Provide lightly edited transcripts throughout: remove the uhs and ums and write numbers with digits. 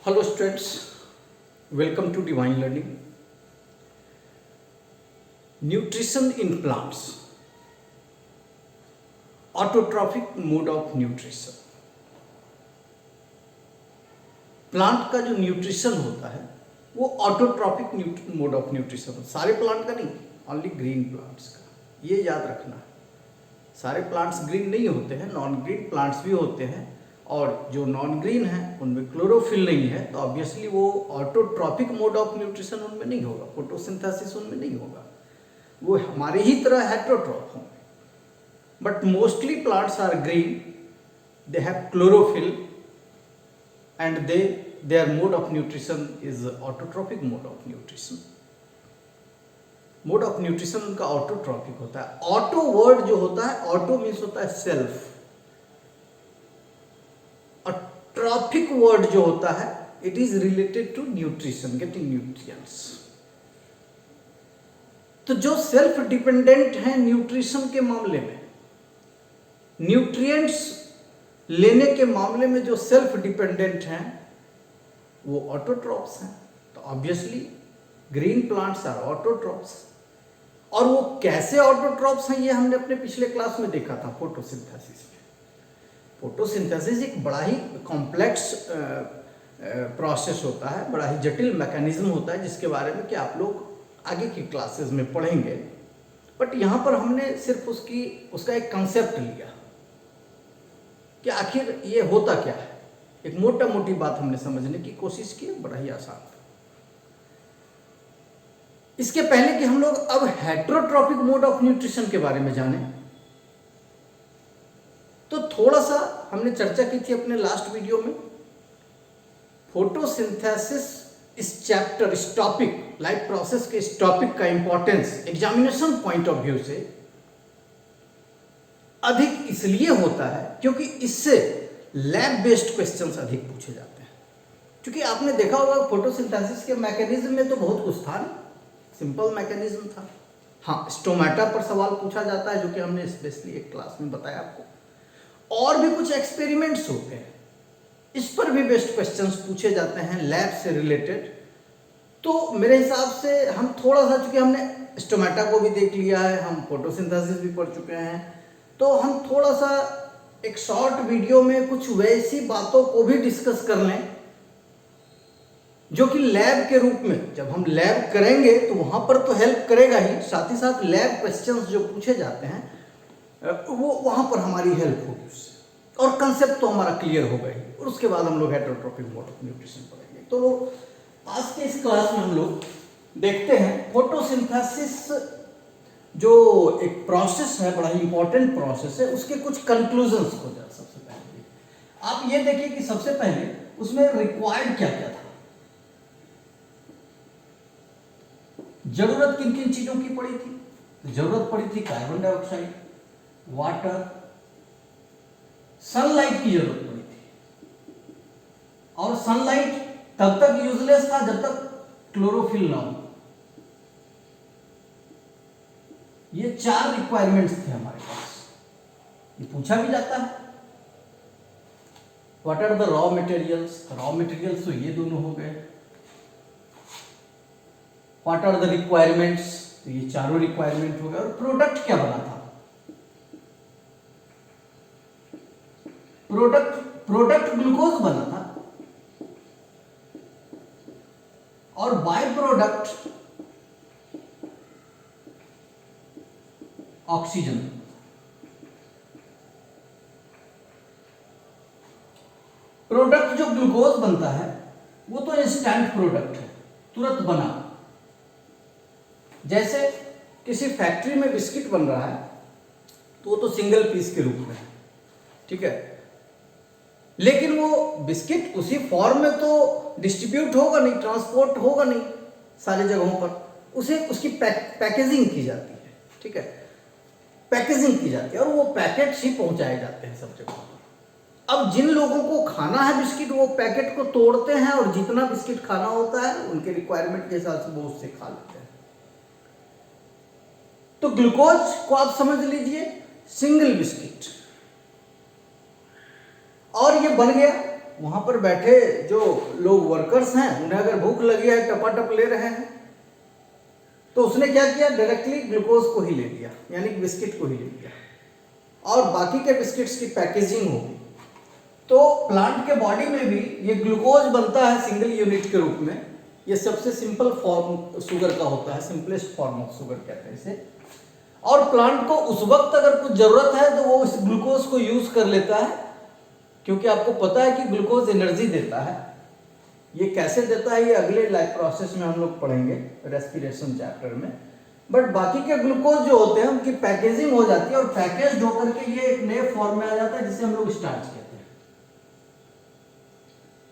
Hello students, welcome to Divine Learning. Nutrition in plants, autotrophic mode of nutrition. Plant का जो nutrition होता है वो ऑटोट्रॉपिक मोड ऑफ न्यूट्रिशन, सारे plant का नहीं, ओनली ग्रीन प्लांट्स का, ये याद रखना। सारे प्लांट्स ग्रीन नहीं होते हैं, नॉन ग्रीन प्लांट्स भी होते हैं, और जो नॉन ग्रीन है उनमें क्लोरोफिल नहीं है, तो ऑब्वियसली वो ऑटोट्रॉपिक मोड ऑफ न्यूट्रिशन उनमें नहीं होगा, फोटोसिंथेसिस उनमें नहीं होगा, वो हमारे ही तरह हेटेरोट्रॉफ होंगे। But mostly plants are green, they have chlorophyll and their mode of nutrition is autotrophic mode of nutrition. Mode of nutrition उनका ऑटोट्रॉपिक होता है। ऑटो वर्ड जो होता है, ऑटो मीन्स होता है सेल्फ, और ट्रॉपिक वर्ड जो होता है it is related to nutrition, getting nutrients. तो जो सेल्फ डिपेंडेंट है न्यूट्रिशन के मामले में, न्यूट्रिएंट्स लेने के मामले में जो सेल्फ डिपेंडेंट हैं वो ऑटोट्रॉप्स हैं। तो obviously green plants are autotrophs. और वो कैसे ऑटोट्रॉप्स हैं ये हमने अपने पिछले क्लास में देखा था, फोटोसिंथेसिस में। फोटोसिंथेसिस एक बड़ा ही कॉम्प्लेक्स प्रोसेस होता है, बड़ा ही जटिल मैकेनिज्म होता है, जिसके बारे में कि आप लोग आगे की क्लासेस में पढ़ेंगे। बट यहाँ पर हमने सिर्फ उसका एक कंसेप्ट लिया कि आखिर ये होता क्या है, एक मोटा मोटी बात हमने समझने की कोशिश की, बड़ा ही आसान था। इसके पहले कि हम लोग अब हेटेरोट्रॉपिक मोड ऑफ न्यूट्रिशन के बारे में जाने, तो थोड़ा सा हमने चर्चा की थी अपने लास्ट वीडियो में। फोटोसिंथेसिस इस चैप्टर, इस टॉपिक, लाइफ प्रोसेस के इस टॉपिक का importance examination point of view से अधिक इसलिए होता है क्योंकि इससे लैब बेस्ड क्वेश्चंस अधिक पूछे जाते हैं। क्योंकि आपने देखा होगा फोटोसिंथेसिस के मैकेनिज्म में तो बहुत कुछ था, सिंपल मैकेनिज्म था। हाँ, स्टोमेटा पर सवाल पूछा जाता है, जो कि हमने स्पेशली एक क्लास में बताया आपको। और भी कुछ एक्सपेरिमेंट्स होते हैं, इस पर भी बेस्ड क्वेश्चंस पूछे जाते हैं लैब से रिलेटेड। तो मेरे हिसाब से हम थोड़ा सा, चूंकि हमने स्टोमेटा को भी देख लिया है, हम फोटोसिंथेसिस भी पढ़ चुके हैं, तो हम थोड़ा सा एक शॉर्ट वीडियो में कुछ वैसी बातों को भी डिस्कस कर लें जो कि लैब के रूप में, जब हम लैब करेंगे तो वहां पर तो हेल्प करेगा ही, साथ ही साथ लैब क्वेश्चंस जो पूछे जाते हैं वो वहां पर हमारी हेल्प होगी उससे, और कंसेप्ट तो हमारा क्लियर होगा ही। और उसके बाद हम लोग हेटेरोट्रॉपिक मोड ऑफ न्यूट्रिशन पढ़ेंगे। तो आज के इस क्लास में हम लोग देखते हैं फोटोसिंथेसिस जो एक प्रोसेस है, बड़ा ही इंपॉर्टेंट प्रोसेस है, उसके कुछ कंक्लूजन्स हो जाए। सबसे पहले आप ये देखिए कि सबसे पहले उसमें रिक्वायर्ड क्या क्या था, जरूरत किन किन चीजों की पड़ी थी। तो जरूरत पड़ी थी कार्बन डाइऑक्साइड, वाटर, सनलाइट की जरूरत पड़ी थी, और सनलाइट तब तक यूजलेस था जब तक क्लोरोफिल ना हो। ये 4 रिक्वायरमेंट्स थे हमारे पास। ये पूछा भी जाता है, what are the raw materials. Raw materials तो ये दोनों हो गए। व्हाट आर द रिक्वायरमेंट्स, तो ये चारों रिक्वायरमेंट हो गए। और प्रोडक्ट क्या बना था, प्रोडक्ट ग्लूकोज बना था, और बाय प्रोडक्ट ऑक्सीजन। प्रोडक्ट जो ग्लूकोज बनता है वो तो इंस्टेंट प्रोडक्ट है, तुरंत बना। जैसे किसी फैक्ट्री में बिस्किट बन रहा है तो वो तो सिंगल पीस के रूप में है, ठीक है, लेकिन वो बिस्किट उसी फॉर्म में तो डिस्ट्रीब्यूट होगा नहीं, ट्रांसपोर्ट होगा नहीं सारी जगहों पर, उसे उसकी पैकेजिंग की जाती है, ठीक है, पैकेजिंग की जाती है, और वो पैकेट्स ही पहुंचाए जाते हैं सब जगहों पर। अब जिन लोगों को खाना है बिस्किट, वो पैकेट को तोड़ते हैं और जितना बिस्किट खाना होता है उनके रिक्वायरमेंट के हिसाब से वो उससे खा लेते हैं। तो ग्लूकोज को आप समझ लीजिए सिंगल बिस्किट, और ये बन गया वहां पर बैठे जो लोग वर्कर्स हैं उन्हें अगर भूख लगी है, टपाटप ले रहे हैं, तो उसने क्या किया, डायरेक्टली ग्लूकोज को ही ले लिया, यानी कि बिस्किट को ही ले लिया, और बाकी के बिस्किट्स की पैकेजिंग होगी। तो प्लांट के बॉडी में भी ये ग्लूकोज बनता है सिंगल यूनिट के रूप में। ये सबसे सिंपल फॉर्म शुगर का होता है, सिंपलेस्ट फॉर्म ऑफ शुगर कहते हैं इसे। और प्लांट को उस वक्त अगर कुछ जरूरत है तो वो इस ग्लूकोज को यूज कर लेता है, क्योंकि आपको पता है कि ग्लूकोज एनर्जी देता है। ये कैसे देता है ये अगले लाइफ प्रोसेस में हम लोग पढ़ेंगे, रेस्पिरेशन चैप्टर में। बट बाकी के ग्लूकोज जो होते हैं उनकी पैकेजिंग हो जाती है, और पैकेज होकर के ये एक नए फॉर्म में आ जाता है जिसे हम लोग स्टार्च कहते हैं।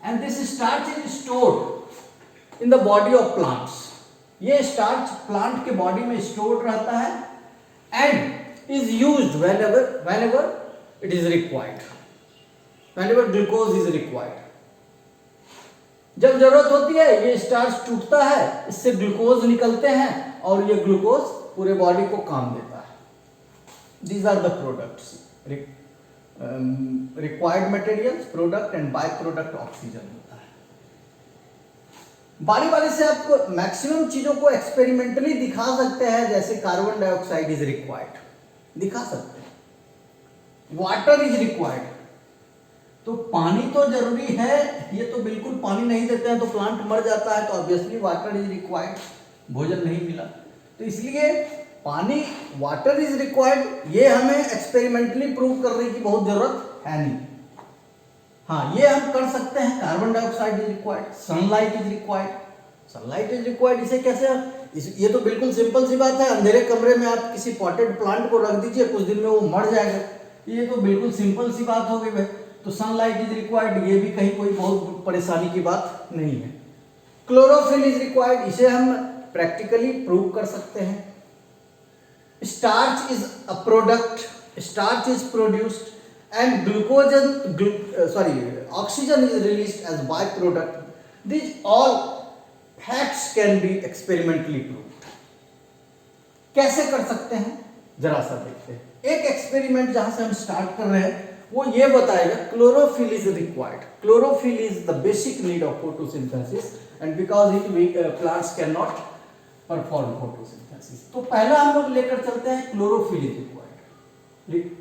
And this starch is stored in the body of plants. ये स्टार्च प्लांट के बॉडी में स्टोर्ड रहता है and is used whenever it is required, whenever glucose is required। जब जरूरत होती है ये स्टार्च टूटता है, इससे ग्लूकोज निकलते हैं और ये ग्लूकोज पूरे बॉडी को काम देता है। These are the products, required materials, product and by product oxygen होता है। बारी बारी से आपको मैक्सिमम चीजों को एक्सपेरिमेंटली दिखा सकते हैं, जैसे कार्बन डाइऑक्साइड इज रिक्वायर्ड, दिखा सकते हैं। वाटर इज रिक्वायर्ड, तो पानी तो जरूरी है, ये तो बिल्कुल पानी नहीं देते हैं तो प्लांट मर जाता है, तो ऑब्वियसली वाटर इज रिक्वायर्ड, भोजन नहीं मिला तो इसलिए पानी, वाटर इज रिक्वायर्ड। ये हमें एक्सपेरिमेंटली प्रूव करने की बहुत जरूरत है नहीं। हाँ, ये हम कर सकते हैं। Carbon dioxide is required, sunlight is required, sunlight is required. इसे कैसे, ये तो बिल्कुल सिंपल सी बात है। अंधेरे कमरे में आप किसी पॉटेड प्लांट को रख दीजिए, कुछ दिन में वो मर जाएगा, ये तो बिल्कुल सिंपल सी बात हो गई भाई। तो सनलाइट इज रिक्वायर्ड, ये भी कहीं कोई बहुत परेशानी की बात नहीं है। क्लोरोफिल इज रिक्वायर्ड, इसे हम प्रैक्टिकली प्रूव कर सकते हैं। Starch is a product, starch is produced and oxygen is released as by product. This all facts can be experimentally proved. कैसे कर सकते हैं जरा सा देखते हैं। एक एक्सपेरिमेंट जहां से हम स्टार्ट कर रहे हैं वो ये बताएगा chlorophyll is required. Chlorophyll is the basic need of photosynthesis and because it plants can not perform photosynthesis. तो पहला हम लोग लेकर चलते हैं chlorophyll is required.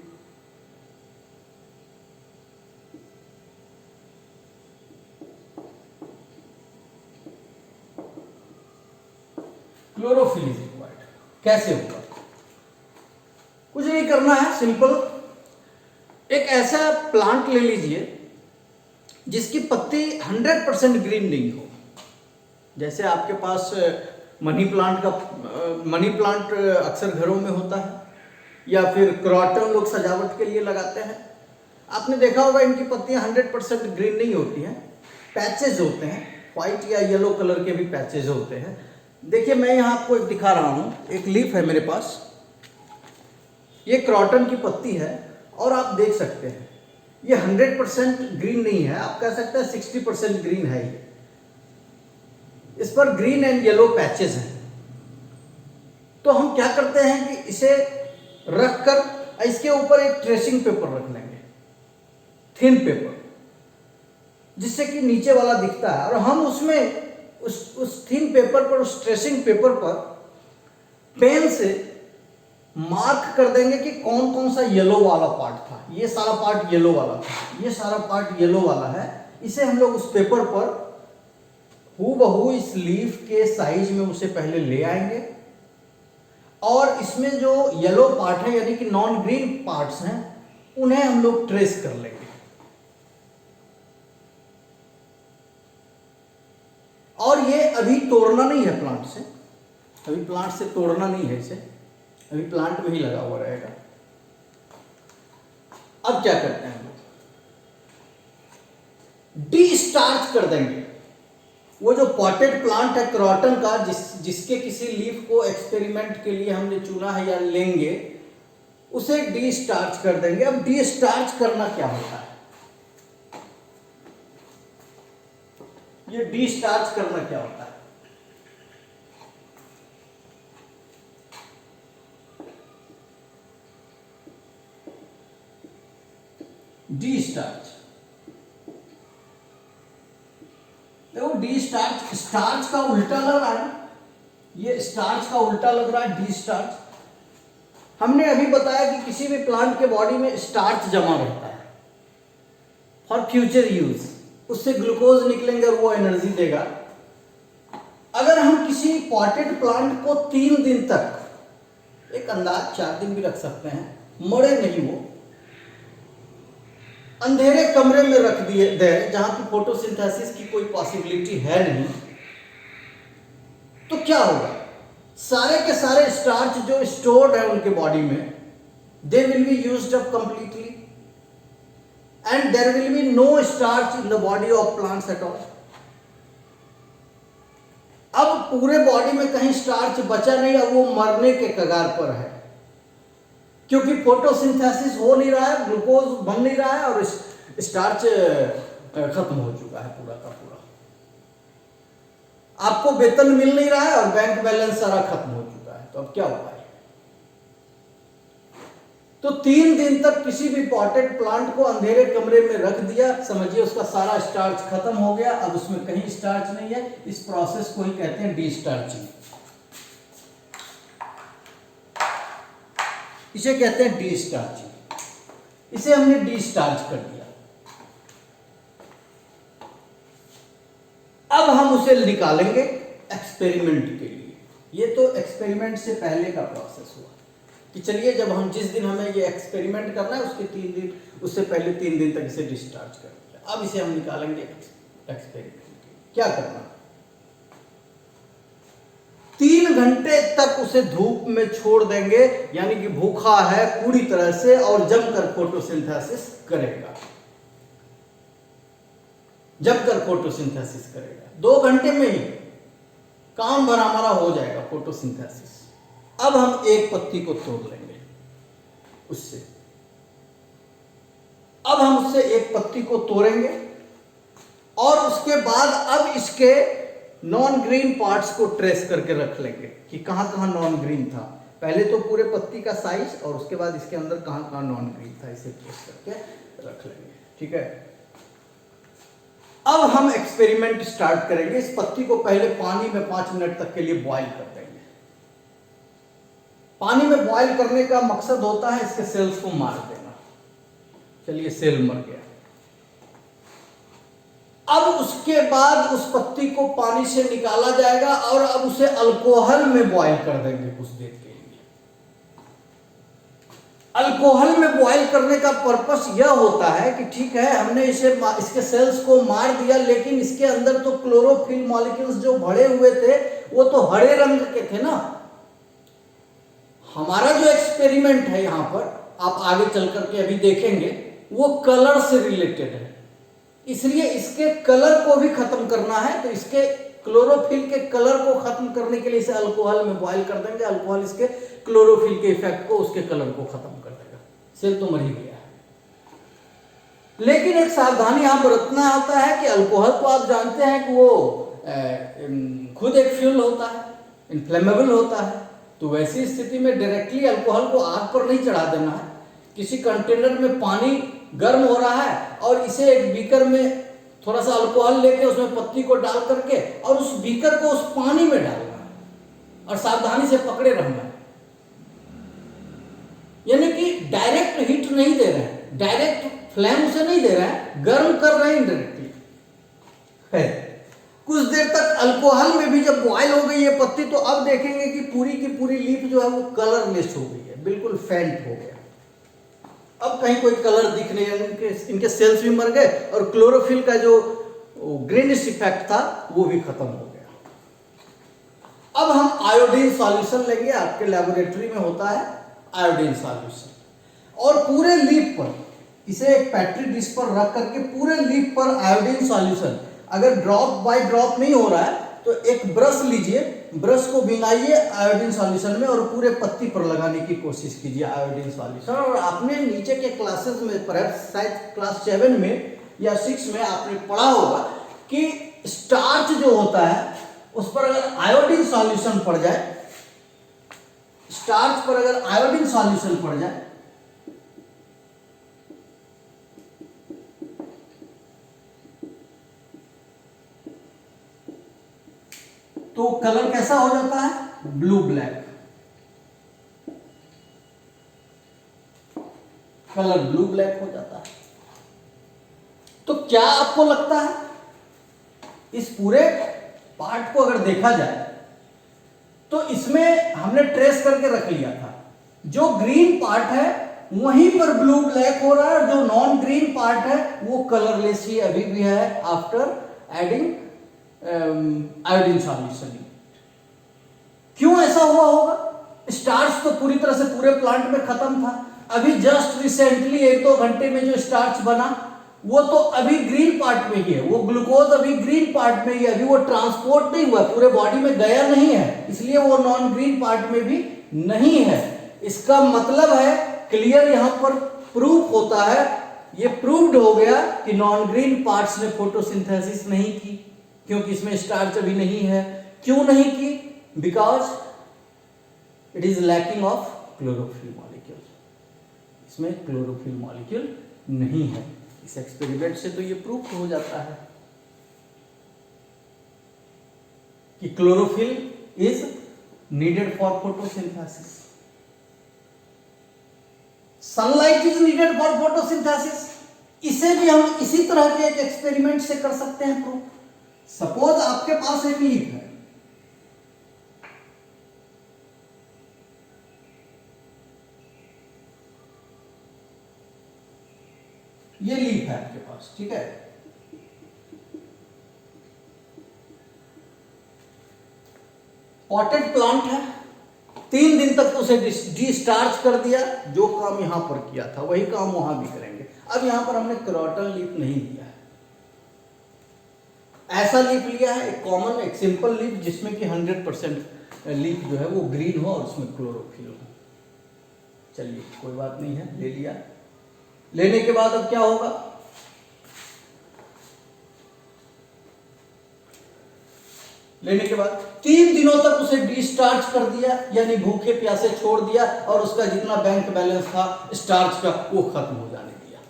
Chlorophyll is required कैसे होगा? कुछ नहीं करना है, सिंपल। एक ऐसा प्लांट ले लीजिए जिसकी पत्ती 100% ग्रीन नहीं हो। जैसे आपके पास मनी प्लांट अक्सर घरों में होता है, या फिर क्रॉटन लोग सजावट के लिए लगाते हैं। आपने देखा होगा इनकी पत्तियां 100% ग्रीन नहीं होती हैं, पैचेज होते हैं, व्हाइट या येलो कलर के भी पैचेज होते हैं। देखिए मैं यहाँ आपको एक दिखा रहा हूँ, एक लीफ है मेरे पास, ये क्रॉटन की पत्ती है और आप देख सकते हैं ये 100% ग्रीन नहीं है, आप कह सकते हैं 60% ग्रीन है ये। इस पर ग्रीन एंड येलो पैचेस हैं। तो हम क्या करते हैं कि इसे रखकर इसके ऊपर एक ट्रेसिंग पेपर रख लेंगे, थिन पेपर, जिससे कि नीचे वाला दिखता है, और हम उसमें उस थिन पेपर पर, उस ट्रेसिंग पेपर पर पेन से मार्क कर देंगे कि कौन कौन सा येलो वाला पार्ट था। ये सारा पार्ट येलो वाला था, ये सारा पार्ट येलो वाला है। इसे हम लोग उस पेपर पर हूबहू इस लीफ के साइज में उसे पहले ले आएंगे, और इसमें जो येलो पार्ट है यानी कि नॉन ग्रीन पार्ट्स हैं उन्हें हम लोग ट्रेस कर लेंगे। और ये अभी तोड़ना नहीं है प्लांट से, अभी प्लांट से तोड़ना नहीं है इसे, अभी प्लांट में ही लगा हुआ रहेगा। अब क्या करते हैं हम लोग, डी-स्टार्च कर देंगे। वो जो पॉटेड प्लांट है क्रॉटन का, जिसके किसी लीफ को एक्सपेरिमेंट के लिए हमने चुना है या लेंगे, उसे डी-स्टार्च कर देंगे। अब डी-स्टार्च करना क्या होता है, ये डी-स्टार्च करना क्या होता है? डी-स्टार्च देखो डी स्टार्च, स्टार्च का उल्टा लग रहा है, ये स्टार्च का उल्टा लग रहा है डी स्टार्च। हमने अभी बताया कि किसी भी प्लांट के बॉडी में स्टार्च जमा रहता है फॉर फ्यूचर यूज, उससे ग्लूकोज निकलेंगे और वो एनर्जी देगा। अगर हम किसी पॉटेड प्लांट को 3 दिन तक, एक अंदाज 4 दिन भी रख सकते हैं, मरे नहीं वो, अंधेरे कमरे में रख दिए दे जहां की फोटोसिंथेसिस की कोई पॉसिबिलिटी है नहीं, तो क्या होगा? सारे के सारे स्टार्च जो स्टोर्ड है उनके बॉडी में, they will be used up completely and there will be no starch in the body of plants at all. अब पूरे बॉडी में कहीं स्टार्च बचा नहीं, अब वो मरने के कगार पर है, क्योंकि फोटोसिंथेसिस हो नहीं रहा है, ग्लूकोज बन नहीं रहा है और स्टार्च खत्म हो चुका है पूरा का पूरा। आपको वेतन मिल नहीं रहा है और बैंक बैलेंस सारा खत्म हो चुका है, तो अब क्या उपाय? तो 3 दिन तक किसी भी पॉटेड प्लांट को अंधेरे कमरे में रख दिया, समझिए उसका सारा स्टार्च खत्म हो गया, अब उसमें कहीं स्टार्च नहीं है। इस प्रोसेस को ही कहते हैं डी स्टार्चिंग, इसे कहते हैं डी स्टार्चिंग। इसे हमने डी स्टार्च कर दिया। अब हम उसे निकालेंगे एक्सपेरिमेंट के लिए। ये तो एक्सपेरिमेंट से पहले का प्रोसेस हुआ कि चलिए जब हम जिस दिन हमें ये एक्सपेरिमेंट करना है उसके 3 दिन, उससे पहले 3 दिन तक इसे डिस्चार्ज कर दिया। अब इसे हम निकालेंगे एक्सपेरिमेंट। क्या करना? 3 घंटे तक उसे धूप में छोड़ देंगे, यानी कि भूखा है पूरी तरह से और जमकर फोटोसिंथेसिस करेगा, जमकर फोटोसिंथेसिस करेगा। 2 घंटे में ही काम भर हमारा हो जाएगा फोटोसिंथेसिस। अब हम एक पत्ती को तोड़ लेंगे उससे, अब हम उससे एक पत्ती को तोड़ेंगे और उसके बाद अब इसके नॉन ग्रीन पार्ट्स को ट्रेस करके रख लेंगे कि कहां कहां नॉन ग्रीन था। पहले तो पूरे पत्ती का साइज और उसके बाद इसके अंदर कहां कहां नॉन ग्रीन था, इसे ट्रेस करके रख लेंगे। ठीक है, अब हम एक्सपेरिमेंट स्टार्ट करेंगे। इस पत्ती को पहले पानी में 5 मिनट तक के लिए बॉईल कर देंगे। पानी में बॉईल करने का मकसद होता है इसके सेल्स को मार देना। चलिए सेल मर गया। अब उसके बाद उस पत्ती को पानी से निकाला जाएगा और अब उसे अल्कोहल में बॉईल कर देंगे कुछ देर के लिए। अल्कोहल में बॉईल करने का पर्पस यह होता है कि ठीक है हमने इसके सेल्स को मार दिया, लेकिन इसके अंदर तो क्लोरोफिल मॉलिक्यूल्स जो भरे हुए थे वो तो हरे रंग के थे ना। हमारा जो एक्सपेरिमेंट है यहां पर, आप आगे चल करके अभी देखेंगे, वो कलर से रिलेटेड है, इसलिए इसके कलर को भी खत्म करना है। तो इसके क्लोरोफिल के कलर को खत्म करने के लिए इसे अल्कोहल में बॉईल कर देंगे। अल्कोहल इसके क्लोरोफिल के इफेक्ट को, उसके कलर को खत्म कर देगा। सेल तो मर ही गया है, लेकिन एक सावधानी यहां बरतना होता है कि अल्कोहल तो आप जानते हैं कि वो खुद एक फ्यूल होता है, इन्फ्लेमेबल होता है। तो वैसी स्थिति में डायरेक्टली अल्कोहल को आग पर नहीं चढ़ा देना है। किसी कंटेनर में पानी गर्म हो रहा है और इसे एक बीकर में थोड़ा सा अल्कोहल लेके उसमें पत्ती को डाल करके और उस बीकर को उस पानी में डालना है और सावधानी से पकड़े रहना है। यानी कि डायरेक्ट हीट नहीं दे रहे हैं, डायरेक्ट फ्लेम उसे नहीं दे रहे हैं, गर्म कर रहे हैं इनडायरेक्टली है। कुछ देर तक अल्कोहल में भी जब बॉयल हो गई ये पत्ती, तो अब देखेंगे कि पूरी की पूरी लीफ जो है वो कलरलेस हो गई है, बिल्कुल फेंट हो गया। अब कहीं कोई कलर दिख नहीं है, इनके सेल्स भी मर गए और क्लोरोफिल का जो ग्रीनिश इफेक्ट था वो भी खत्म हो गया। अब हम आयोडीन सॉल्यूशन लेंगे, आपके लेबोरेटरी में होता है आयोडीन सॉल्यूशन, और पूरे लीफ पर इसे एक पेट्री डिश पर रख करके पूरे लीफ पर आयोडीन सॉल्यूशन, अगर ड्रॉप बाय ड्रॉप नहीं हो रहा है तो एक ब्रश लीजिए, ब्रश को भिंगाइए आयोडीन सॉल्यूशन में और पूरे पत्ती पर लगाने की कोशिश कीजिए आयोडीन सॉल्यूशन। और आपने नीचे के क्लासेस में, परहैप्स शायद क्लास 7 में या 6 में आपने पढ़ा होगा कि स्टार्च जो होता है उस पर अगर आयोडीन सॉल्यूशन पड़ जाए, स्टार्च पर अगर आयोडीन सॉल्यूशन पड़ जाए तो कलर कैसा हो जाता है? Blue black. Colour blue black हो जाता है। तो क्या आपको लगता है इस पूरे पार्ट को अगर देखा जाए तो इसमें हमने ट्रेस करके रख लिया था, जो ग्रीन पार्ट है वहीं पर ब्लू ब्लैक हो रहा है, और जो नॉन ग्रीन पार्ट है वो कलरलेस ही अभी भी है आफ्टर एडिंग आयोडीन सॉल्यूशन। क्यों ऐसा हुआ होगा? स्टार्च तो पूरी तरह से पूरे प्लांट में खत्म था, अभी जस्ट रिसेंटली 1-2 घंटे में जो स्टार्च बना वो तो अभी ग्रीन पार्ट में ही है, वो ग्लूकोज अभी ग्रीन पार्ट में ही है, अभी वो ट्रांसपोर्ट नहीं हुआ, पूरे बॉडी में गया नहीं है, इसलिए वो नॉन ग्रीन पार्ट में भी नहीं है। इसका मतलब है क्लियर यहां पर प्रूफ होता है, ये प्रूव्ड हो गया कि नॉन ग्रीन पार्ट्स ने फोटोसिंथेसिस नहीं की, क्योंकि इसमें स्टार्च अभी नहीं है। क्यों नहीं की? Because it is lacking of chlorophyll molecule, इसमें क्लोरोफिल मॉलिक्यूल नहीं है। इस एक्सपेरिमेंट से तो ये प्रूफ हो जाता है कि chlorophyll is needed for photosynthesis, sunlight is needed for photosynthesis. इसे भी हम इसी तरह के एक एक्सपेरिमेंट से कर सकते हैं प्रूफ। सपोज आपके पास एक लीफ है, ये लीफ है आपके पास, ठीक है, पॉटेड प्लांट है, 3 दिन तक उसे डिस्चार्ज कर दिया, जो काम यहां पर किया था वही काम वहां भी करेंगे। अब यहां पर हमने क्रॉटन लीफ नहीं लिया है, ऐसा लीफ लिया है, एक कॉमन एक सिंपल लीफ जिसमें कि 100% लीफ जो है वो ग्रीन हो और उसमें क्लोरोफिल हो। चलिए कोई बात नहीं है, ले लिया। लेने के बाद अब क्या होगा? लेने के बाद 3 दिनों तक उसे डिस्चार्ज कर दिया, यानी भूखे प्यासे छोड़ दिया, और उसका जितना बैंक बैलेंस था स्टार्च का वो खत्म हो जाने दिया,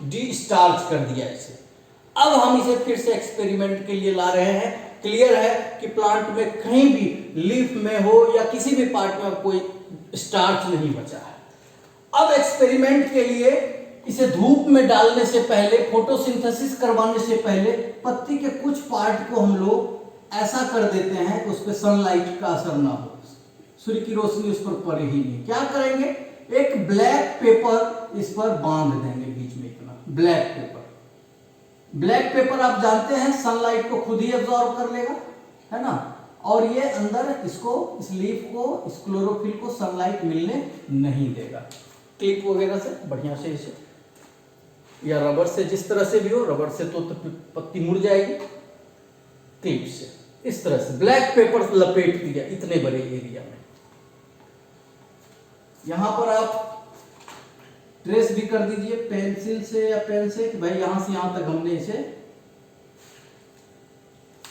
डिस्चार्ज कर दिया इसे। अब हम इसे फिर से एक्सपेरिमेंट के लिए ला रहे हैं। क्लियर है कि प्लांट में कहीं भी लीफ में हो या किसी भी पार्ट में कोई स्टार्च नहीं बचा है। अब एक्सपेरिमेंट के लिए इसे धूप में डालने से पहले, फोटोसिंथेसिस करवाने से पहले पत्ती के कुछ पार्ट को हम लोग ऐसा कर देते हैं कि उस पर सनलाइट का असर ना हो, सूर्य की रोशनी उस पर पड़े ही नहीं। क्या करेंगे? एक ब्लैक पेपर इस पर बांध देंगे बीच में, इतना ब्लैक पेपर। ब्लैक पेपर आप जानते हैं सनलाइट को खुद ही एब्जॉर्ब कर लेगा, है ना, और ये अंदर इसको, इस लीफ को, इस क्लोरोफिल को सनलाइट मिलने नहीं देगा। क्लिप वगैरह से बढ़िया से इसे, या रबर से, जिस तरह से भी हो, रबर से तो पत्ती मुड़ जाएगी, क्लिप से इस तरह से ब्लैक पेपर लपेट दिया इतने बड़े एरिया में। यहां पर आप ट्रेस भी कर दीजिए पेंसिल से या पेन से कि भाई यहां से यहां तक हमने इसे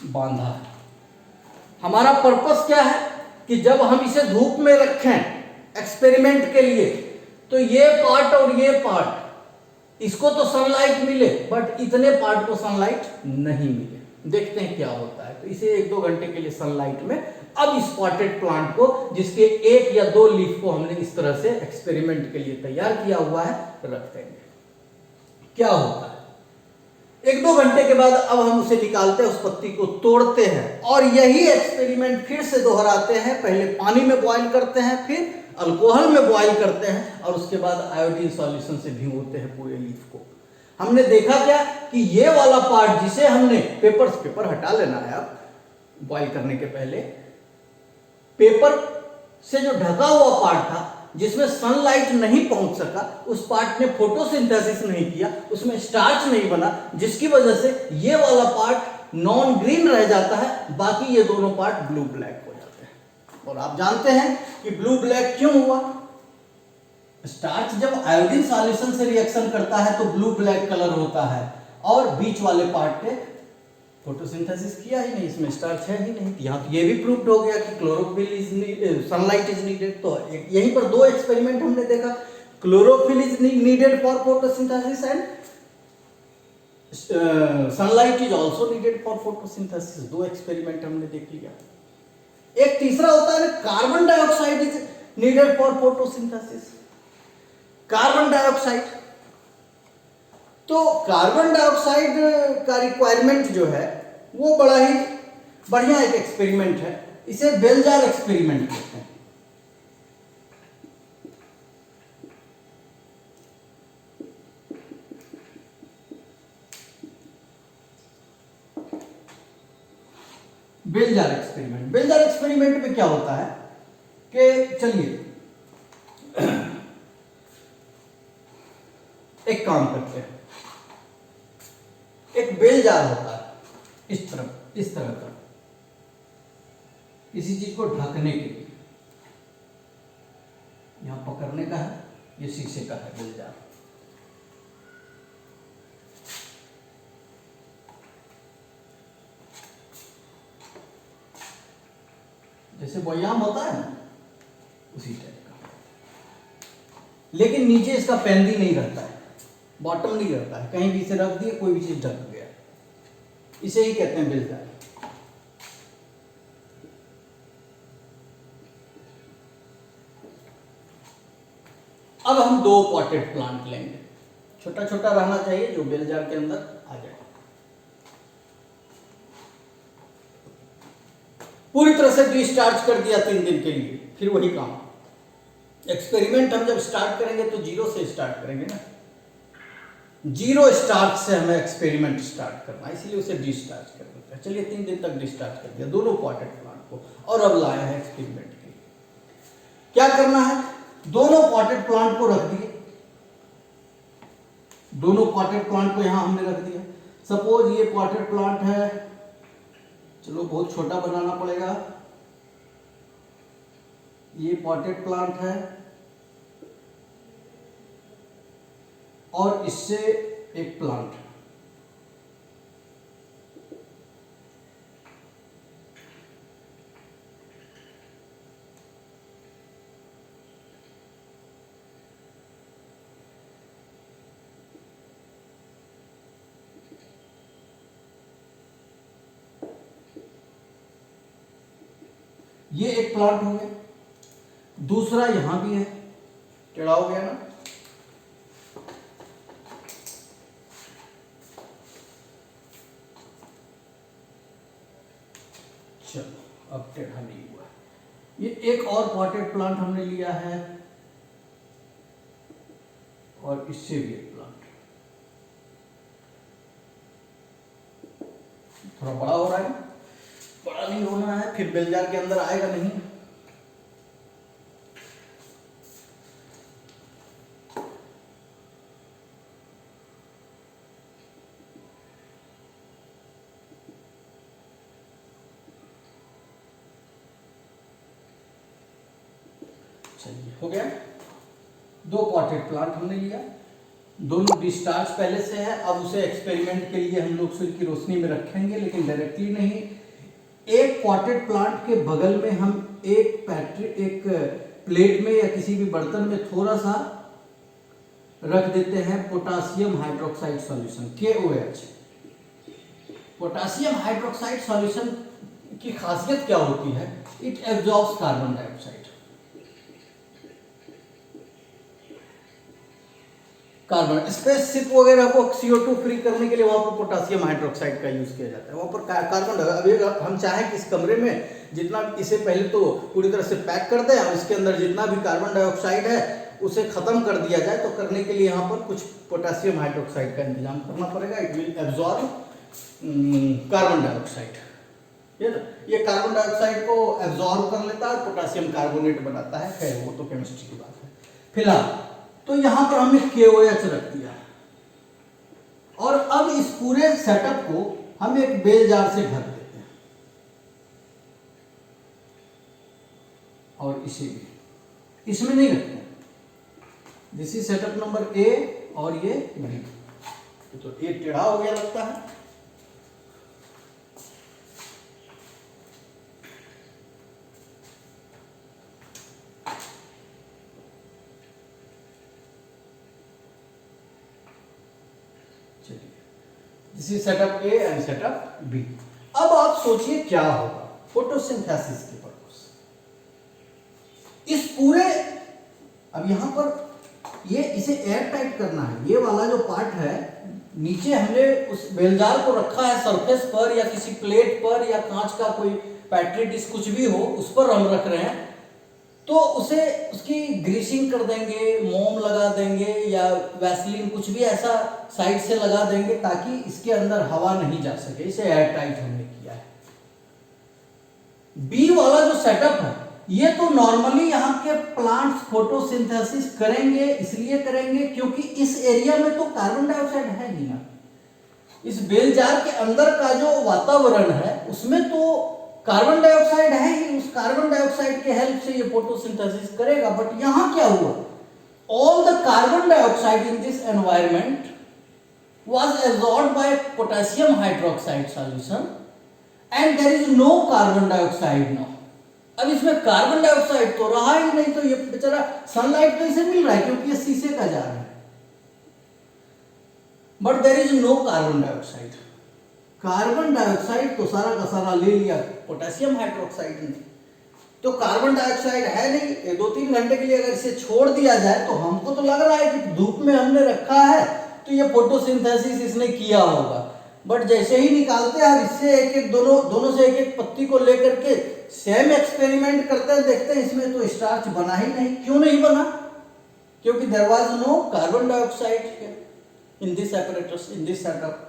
बांधा है। हमारा पर्पस क्या है कि जब हम इसे धूप में रखें एक्सपेरिमेंट के लिए, तो ये पार्ट और ये पार्ट, इसको तो सनलाइट मिले बट इतने पार्ट को सनलाइट नहीं मिले। देखते हैं क्या होता है। तो इसे 1-2 घंटे के लिए सनलाइट में, अब इस पॉटेड प्लांट को, जिसके 1 या 2 लीफ को हमने इस तरह से एक्सपेरिमेंट के लिए तैयार किया हुआ है, रख देंगे। क्या होता है? 1-2 घंटे के बाद अब हम उसे निकालते हैं, उस पत्ती को तोड़ते हैं, और यही एक्सपेरिमेंट फिर से दोहराते हैं। पहले पानी में बॉईल करते हैं, फिर अल्कोहल में बॉईल करते हैं, और उसके बाद आयोडीन सॉल्यूशन से भिगोते हैं पूरे लीफ को। हमने देखा क्या कि ये वाला पार्ट जिसे हमने पेपर हटा लेना है अब बॉईल करने के पहले, पेपर से जो ढका हुआ पार्ट था जिसमें सनलाइट नहीं पहुंच सका, उस पार्ट ने फोटोसिंथेसिस नहीं किया, उसमें स्टार्च नहीं बना, जिसकी वजह से ये वाला पार्ट नॉन ग्रीन रह जाता है, बाकी ये दोनों पार्ट ब्लू ब्लैक हो जाते हैं। और आप जानते हैं कि ब्लू ब्लैक क्यों हुआ? स्टार्च जब आयोडीन सॉल्यूशन से रिएक्शन करता है तो ब्लू ब्लैक कलर होता है, और बीच वाले पार्ट ने फोटोसिंथेसिस किया ही नहीं, इसमें स्टार्च है ही नहीं। यहाँ तो ये भी प्रूव्ड हो गया कि chlorophyll is sunlight is needed. तो यहीं पर 2 एक्सपेरिमेंट हमने देखा, chlorophyll is needed for photosynthesis and sunlight is also needed for photosynthesis. 2 experiment हमने देख लिया। तीसरा होता है carbon dioxide is needed for photosynthesis. Carbon dioxide, तो कार्बन डाइऑक्साइड का रिक्वायरमेंट जो है वो बड़ा ही बढ़िया एक एक्सपेरिमेंट है, इसे बेल जार एक्सपेरिमेंट कहते हैं। Bell jar experiment, bell jar experiment में क्या होता है कि चलिए एक काम करते हैं, एक बेल जार होता है इस तरह का, किसी चीज को ढकने के लिए, यहां पकड़ने का है, ये शीशे का है बेल जार। जैसे बयाम होता है ना, उसी टाइप का, लेकिन नीचे इसका पैंदी नहीं रहता है, बॉटम नहीं रहता है, कहीं भी इसे रख दिए कोई भी चीज ढक गया, इसे ही कहते हैं बेल जार। अब हम दो पॉटेड प्लांट लेंगे, छोटा छोटा रहना चाहिए जो बेल जार के अंदर आ जाए। पूरी तरह से डिस्चार्ज कर दिया 3 दिन के लिए, फिर वही काम। एक्सपेरिमेंट हम जब स्टार्ट करेंगे तो 0 से स्टार्ट करेंगे ना, 0 स्टार्ट से हमें एक्सपेरिमेंट स्टार्ट करना, इसलिए उसे डिस्चार्ज कर देते हैं। चलिए 3 दिन तक डिस्चार्ज कर दिया दोनों पॉटेड प्लांट को, और अब लाए हैं एक्सपेरिमेंट के लिए। क्या करना है, दोनों पॉटेड प्लांट को रख दिए, दोनों पॉटेड प्लांट को यहां हमने रख दिया। सपोज ये पॉटेड प्लांट है, चलो बहुत छोटा बनाना पड़ेगा, ये पॉटेड प्लांट है और इससे एक प्लांट है। ये एक प्लांट हो गया, दूसरा यहां भी है, टेढ़ा हो गया ना, चलो अब टेढ़ा नहीं हुआ। ये एक और पॉटेड प्लांट हमने लिया है और इससे भी एक प्लांट, थोड़ा बड़ा हो रहा है, बड़ा नहीं होना है, फिर बेल जार के अंदर आएगा नहीं। चलिए हो गया, 2 पॉटेड प्लांट हमने लिया, दोनों डिस्चार्ज पहले से है। अब उसे एक्सपेरिमेंट के लिए हम लोग सूर्य की रोशनी में रखेंगे, लेकिन डायरेक्टली नहीं। एक पॉटेड प्लांट के बगल में हम एक प्लेट में या किसी भी बर्तन में थोड़ा सा रख देते हैं potassium hydroxide solution, KOH। Potassium hydroxide solution की खासियत क्या होती है, it absorbs carbon dioxide. Carbon spaceship वगैरह को CO2 फ्री करने के लिए वहां पर पोटासियम हाइड्रोक्साइड का यूज किया जाता है, वहां पर कार्बन। अभी हम चाहें कि इस कमरे में जितना, इसे पहले तो पूरी तरह से पैक कर दें और इसके अंदर जितना भी कार्बन डाइऑक्साइड है उसे खत्म कर दिया जाए, तो करने के लिए यहाँ पर कुछ पोटासियम हाइड्रोक्साइड का इंतजाम करना पड़ेगा। It will absorb carbon dioxide, ये कार्बन डाइऑक्साइड को एब्जॉर्ब कर लेता है, पोटासियम कार्बोनेट बनाता है। खैर वो तो केमिस्ट्री की बात है। फिलहाल तो यहां पर हमने KOH रख दिया, और अब इस पूरे सेटअप को हम एक बेल जार से भर देते हैं, और इसे भी इसमें नहीं रखते हैं। This is setup number A और ये B। तो ये टेढ़ा हो गया लगता है, this is setup A and setup B। अब आप सोचिए क्या होगा फोटोसिंथेसिस के पर्पस। इस पूरे, अब यहां पर ये इसे एयर टाइट करना है, ये वाला जो पार्ट है नीचे हमने उस बेलजार को रखा है सरफेस पर या किसी प्लेट पर या कांच का कोई पैट्री डिश कुछ भी हो उस पर हम रख रहे हैं, तो उसे उसकी ग्रीसिंग कर देंगे, मोम लगा देंगे या वैसलीन कुछ भी ऐसा साइड से लगा देंगे ताकि इसके अंदर हवा नहीं जा सके। इसे एयर टाइट हमने किया है। बी वाला जो सेटअप है ये तो नॉर्मली यहाँ के प्लांट्स फोटोसिंथेसिस करेंगे, इसलिए करेंगे क्योंकि इस एरिया में तो कार्बन डाइऑक्साइड है ही ना। इस बेल जार के अंदर का जो वातावरण है उसमें तो कार्बन डाइऑक्साइड है ही, उस कार्बन डाइऑक्साइड के हेल्प से ये फोटोसिंथेसिस करेगा। बट यहां क्या हुआ, all the carbon dioxide in this environment was absorbed by potassium hydroxide solution and there is no carbon dioxide now। अब इसमें कार्बन डाइऑक्साइड तो रहा ही नहीं, तो ये बेचारा सनलाइट तो इसे मिल रहा है क्योंकि ये शीशे का जार है, but there is no carbon dioxide. Carbon dioxide तो सारा का सारा ले लिया पोटेशियम हाइड्रोक्साइड ने, तो कार्बन डाइऑक्साइड है नहीं। 2-3 घंटे के लिए अगर इसे छोड़ दिया जाए तो हमको तो लग रहा है कि धूप में हमने रखा है तो ये फोटोसिंथेसिस इसने किया होगा, बट जैसे ही निकालते हैं इससे एक एक दोनों से एक एक पत्ती को लेकर के सेम एक्सपेरिमेंट करते हैं, देखते हैं इसमें तो स्टार्च बना ही नहीं। क्यों नहीं बना, क्योंकि there was no carbon dioxide in this apparatus, in this setup.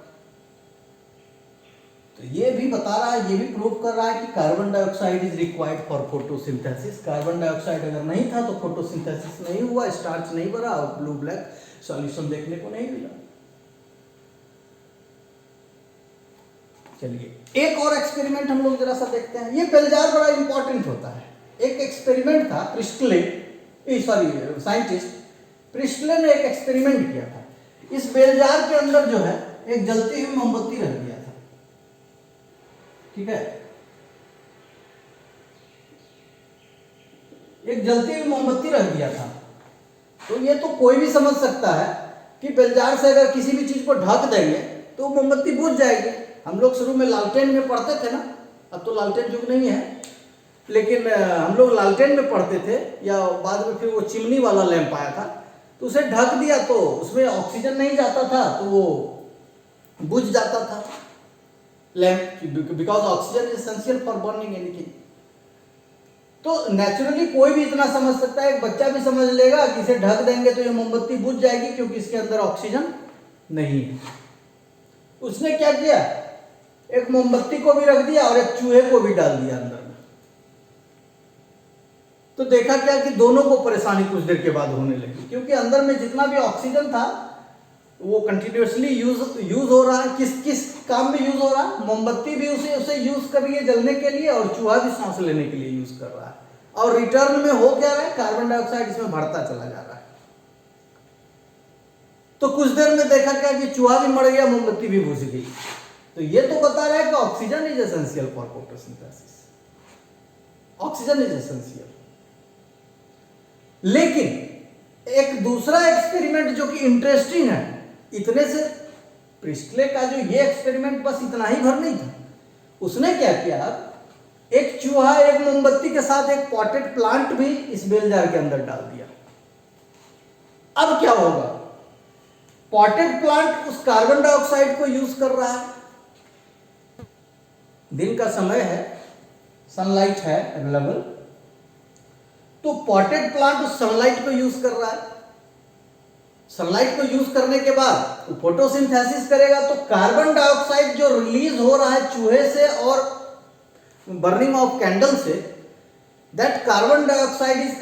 तो ये भी बता रहा है, ये भी प्रूव कर रहा है कि carbon dioxide is required for photosynthesis. Carbon dioxide अगर नहीं था तो फोटोसिंथेसिस नहीं हुआ, स्टार्च नहीं बना और ब्लू ब्लैक सॉल्यूशन देखने को नहीं मिला। चलिए एक और एक्सपेरिमेंट हम लोग जरा सा देखते हैं। ये बेलजार बड़ा इंपॉर्टेंट होता है। एक एक्सपेरिमेंट था, प्रिस्टले, साइंटिस्ट प्रिस्टले ने एक एक्सपेरिमेंट किया था। इस बेलजार के अंदर जो है एक जलती हुई मोमबत्ती रख दिया था, ठीक है, एक जलती हुई मोमबत्ती रख दिया था। तो ये तो कोई भी समझ सकता है कि बेलजार से अगर किसी भी चीज को ढक देंगे तो मोमबत्ती बुझ जाएगी। हम लोग शुरू में लालटेन में पढ़ते थे ना, अब तो लालटेन युग नहीं है, लेकिन हम लोग लालटेन में पढ़ते थे या बाद में फिर वो चिमनी वाला लैंप आया था, तो उसे ढक दिया तो उसमें ऑक्सीजन नहीं जाता था तो वो बुझ जाता था lamp, because oxygen is essential for burning anything. तो नेचुरली कोई भी इतना समझ सकता है, एक बच्चा भी समझ लेगा कि इसे ढक देंगे तो ये मोमबत्ती बुझ जाएगी क्योंकि इसके अंदर ऑक्सीजन नहीं है। उसने क्या किया, एक मोमबत्ती को भी रख दिया और एक चूहे को भी डाल दिया अंदर में। तो देखा क्या कि दोनों को परेशानी कुछ देर के बाद होने लगी, क्योंकि अंदर में जितना भी ऑक्सीजन था वो कंटिन्यूअसली यूज हो रहा है। किस किस काम में यूज हो रहा है, मोमबत्ती भी उसे यूज कर रही है जलने के लिए और चूहा भी सांस लेने के लिए यूज कर रहा है, और रिटर्न में हो क्या रहा है, कार्बन डाइऑक्साइड इसमें बढ़ता चला जा रहा है। तो कुछ देर में देखा क्या कि चूहा भी मर गया, मोमबत्ती भी बुझ गई। तो ये तो बता रहा है कि oxygen is essential for photosynthesis, oxygen is essential. लेकिन एक दूसरा एक्सपेरिमेंट जो कि इंटरेस्टिंग है, इतने से प्रिस्टले का जो ये एक्सपेरिमेंट बस इतना ही भर नहीं था। उसने क्या किया, एक चूहा एक मोमबत्ती के साथ एक पॉटेड प्लांट भी इस बेल जार के अंदर डाल दिया। अब क्या होगा, पॉटेड प्लांट उस कार्बन डाइऑक्साइड को यूज कर रहा है, दिन का समय है, सनलाइट है अवेलेबल, तो पॉटेड प्लांट उस सनलाइट को यूज कर रहा है। सनलाइट को यूज करने के बाद वो फोटोसिंथेसिस करेगा, तो कार्बन डाइऑक्साइड जो रिलीज हो रहा है चूहे से और बर्निंग ऑफ कैंडल से, that carbon dioxide is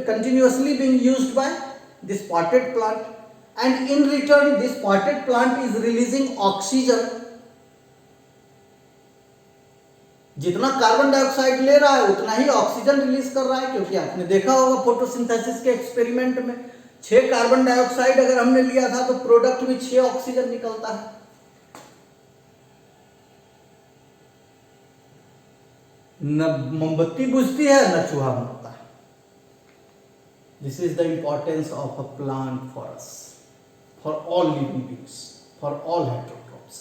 continuously being used by this potted plant, and in return this potted plant is releasing oxygen। जितना कार्बन डाइऑक्साइड ले रहा है उतना ही ऑक्सीजन रिलीज कर रहा है, क्योंकि आपने देखा होगा फोटोसिंथेसिस के एक्सपेरिमेंट में 6 कार्बन डाइऑक्साइड अगर हमने लिया था तो प्रोडक्ट में 6 ऑक्सीजन निकलता है। न मोमबत्ती बुझती है न चूहा मरता है। This is the importance of a plant for us, for all living beings, for all heterotrophs।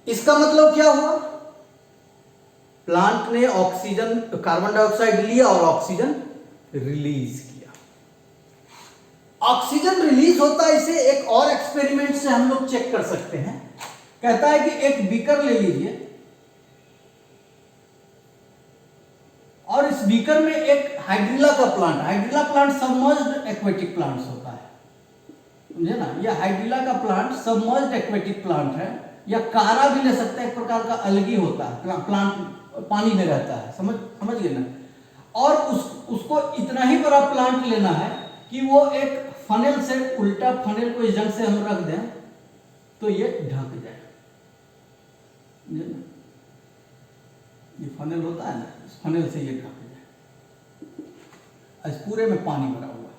इसका मतलब क्या हुआ, प्लांट ने ऑक्सीजन, कार्बन डाइऑक्साइड लिया और ऑक्सीजन रिलीज किया। ऑक्सीजन रिलीज होता है, इसे एक और एक्सपेरिमेंट से हम लोग चेक कर सकते हैं। कहता है कि एक बीकर ले लीजिए और इस बीकर में एक हाइड्रिला का plant, hydrilla plant submerged aquatic plants होता है, समझे ना। यह हाइड्रिला का प्लांट सबमर्ज्ड एक्वेटिक प्लांट है, या कारा भी ले सकते हैं, एक प्रकार का अलगी होता है, प्लांट पानी में रहता है, समझ गए ना। और उसको इतना ही बड़ा प्लांट लेना है कि वो एक फनेल से, उल्टा फनेल को इस ढंग से हम रख दें तो ये ढक जाए, ये फनेल होता है ना, इस फनेल से ये ढक जाए। इस पूरे में पानी भरा हुआ है,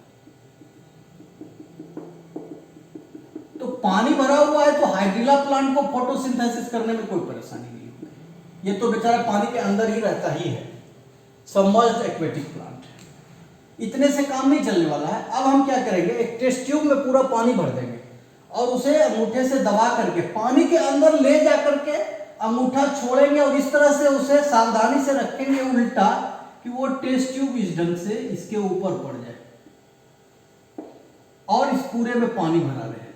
तो पानी भरा हुआ है तो हाइड्रिला प्लांट को फोटोसिंथेसिस करने में कोई परेशानी नहीं होगी। ये तो बेचारा पानी के अंदर ही रहता ही है, सबमर्ज्ड एक्वेटिक प्लांट। इतने से काम नहीं चलने वाला है। अब हम क्या करेंगे, एक टेस्ट ट्यूब में पूरा पानी भर देंगे और उसे अंगूठे से दबा करके पानी के अंदर ले जा करके अंगूठा छोड़ेंगे और इस तरह से उसे सावधानी से रखेंगे उल्टा कि वो टेस्ट ट्यूब इस ढंग से इसके ऊपर पड़ जाए और इस पूरे में पानी भरा रहे।